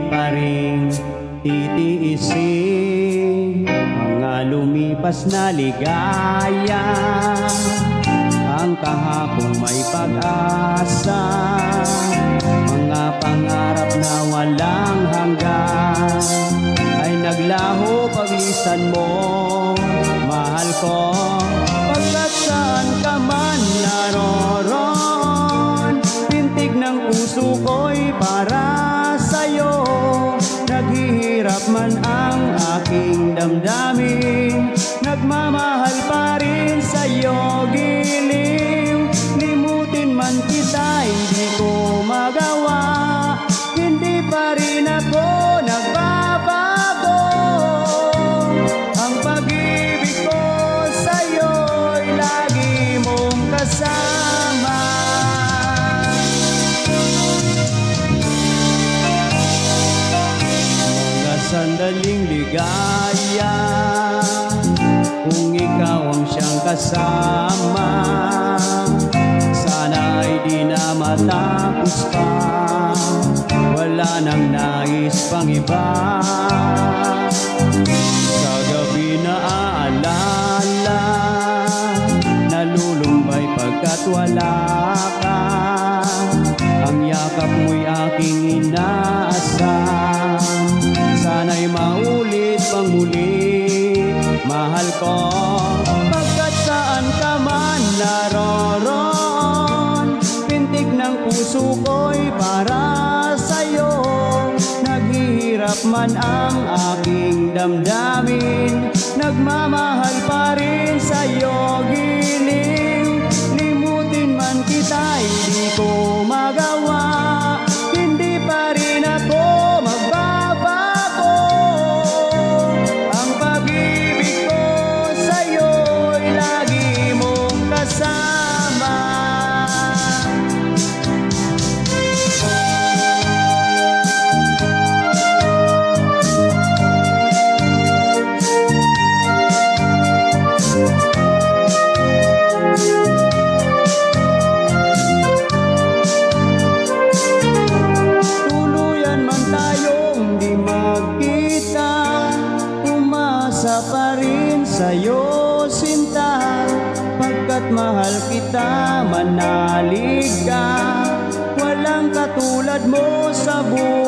pa rin titiisin mga lumipas na ligaya. Ang kahapong may pag-asa, mga pangarap na walang hanggan, ay naglaho paglisan mo, mahal ko. Pagkat saan ka man naroon, tintig ng puso ko'y para sa'yo. Naghihirap man ang aking damdamin, nagmamahal pa rin sa'yo giliw. Limutin man kita, hindi ko magawa, hindi pa rin ako nagbabago. Ang pag-ibig ko sa'yo'y lagi mong kasama. Sandaling ligaya, kung ikaw ang siyang kasama, sana ay di na matapos pa, wala nang nais pang iba. Sa gabi na aalala, nalulumbay pagkat wala ka, ang yakap mo'y aking inaasam. Sana'y maulit pang muli, mahal ko. Pagkat saan ka man naroon, pintig ng puso ko'y para sa'yo. Naghihirap man ang aking damdamin, nagmamahal pa rin sa'yo giliw. Limutin man kita, hindi ko magawa, hindi pa rin ako magbabago. Ang pag-ibig ko sa'yo'y lagi mong kasama. Pa rin sa'yo sinta, pagkat mahal kita, manalig ka. Walang katulad mo sa buhay.